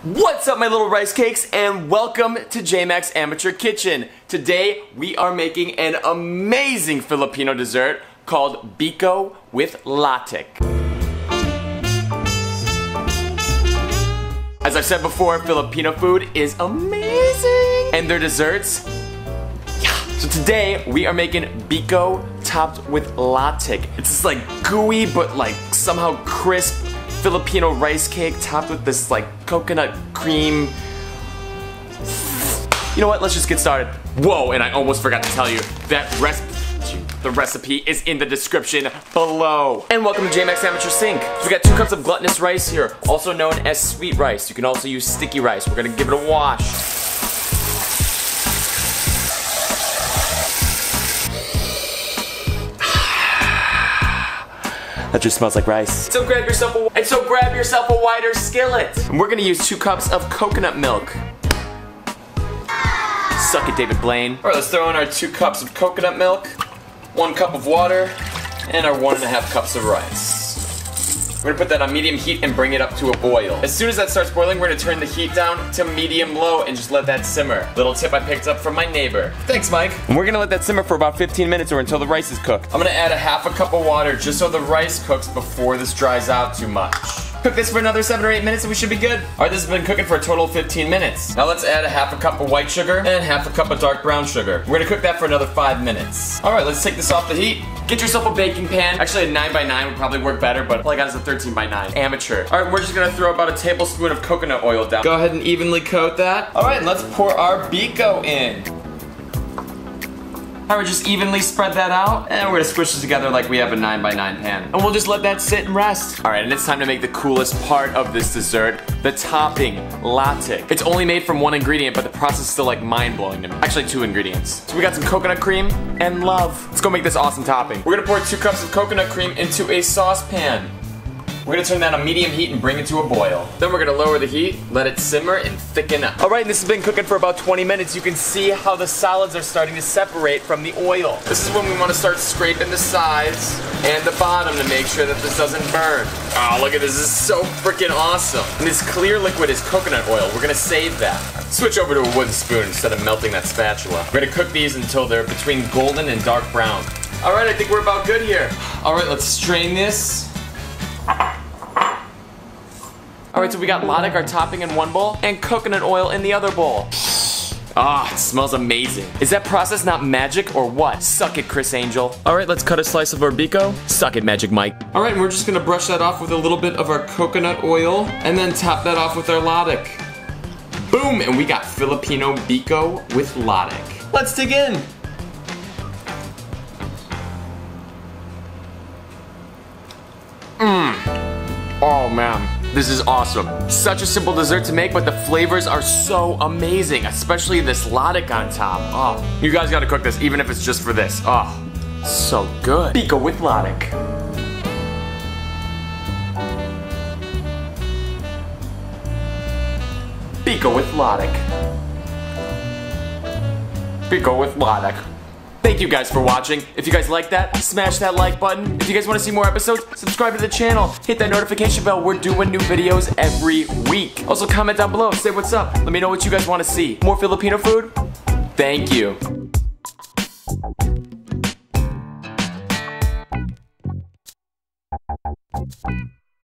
What's up, my little rice cakes, and welcome to J-Mac's Amateur Kitchen. Today we are making an amazing Filipino dessert called Biko with Latik. As I've said before, Filipino food is amazing, and their desserts, yeah. So today we are making Biko topped with Latik. It's this like gooey but like somehow crisp Filipino rice cake topped with this like coconut cream. You know what? Let's just get started. Whoa, and I almost forgot to tell you that the recipe is in the description below. And welcome to J-Mac's Amateur Sink. So we got 2 cups of glutinous rice here, also known as sweet rice. You can also use sticky rice. We're gonna give it a wash. That just smells like rice. So grab yourself a wider skillet. And we're gonna use 2 cups of coconut milk. Suck it, David Blaine. All right, let's throw in our 2 cups of coconut milk, 1 cup of water, and our 1.5 cups of rice. We're gonna put that on medium heat and bring it up to a boil. As soon as that starts boiling, we're gonna turn the heat down to medium-low and just let that simmer. Little tip I picked up from my neighbor. Thanks, Mike. And we're gonna let that simmer for about 15 minutes or until the rice is cooked. I'm gonna add a 1/2 cup of water just so the rice cooks before this dries out too much. Cook this for another 7 or 8 minutes and we should be good. Alright, this has been cooking for a total of 15 minutes. Now let's add a 1/2 cup of white sugar and 1/2 cup of dark brown sugar. We're gonna cook that for another 5 minutes. Alright, let's take this off the heat. Get yourself a baking pan. Actually, a 9x9 would probably work better, but all I got is a 13x9. Amateur. Alright, we're just gonna throw about a tablespoon of coconut oil down. Go ahead and evenly coat that. Alright, and let's pour our Biko in. Alright, just evenly spread that out, and we're gonna squish this together like we have a 9x9 pan. And we'll just let that sit and rest. Alright, and it's time to make the coolest part of this dessert, the topping, Latik. It's only made from 1 ingredient, but the process is still like mind-blowing to me. Actually, 2 ingredients. So we got some coconut cream and love. Let's go make this awesome topping. We're gonna pour 2 cups of coconut cream into a saucepan. We're gonna turn that on medium heat and bring it to a boil. Then we're gonna lower the heat, let it simmer, and thicken up. Alright, this has been cooking for about 20 minutes. You can see how the solids are starting to separate from the oil. This is when we wanna start scraping the sides and the bottom to make sure that this doesn't burn. Oh, look at this, this is so freaking awesome. And this clear liquid is coconut oil. We're gonna save that. Switch over to a wooden spoon instead of melting that spatula. We're gonna cook these until they're between golden and dark brown. Alright, I think we're about good here. Alright, let's strain this. Alright, so we got Latik, our topping, in 1 bowl, and coconut oil in the other bowl. Ah, it smells amazing. Is that process not magic or what? Suck it, Chris Angel. Alright, let's cut a slice of our Biko. Suck it, Magic Mike. Alright, and we're just gonna brush that off with a little bit of our coconut oil, and then top that off with our Latik. Boom, and we got Filipino Biko with Latik. Let's dig in. Oh man, this is awesome. Such a simple dessert to make, but the flavors are so amazing, especially this Latik on top. Oh, you guys gotta cook this, even if it's just for this. Oh, so good. Biko with Latik. Biko with Latik. Biko with Latik. Thank you guys for watching. If you guys like that, smash that like button. If you guys want to see more episodes, subscribe to the channel. Hit that notification bell. We're doing new videos every week. Also, comment down below. Say what's up. Let me know what you guys want to see. More Filipino food? Thank you.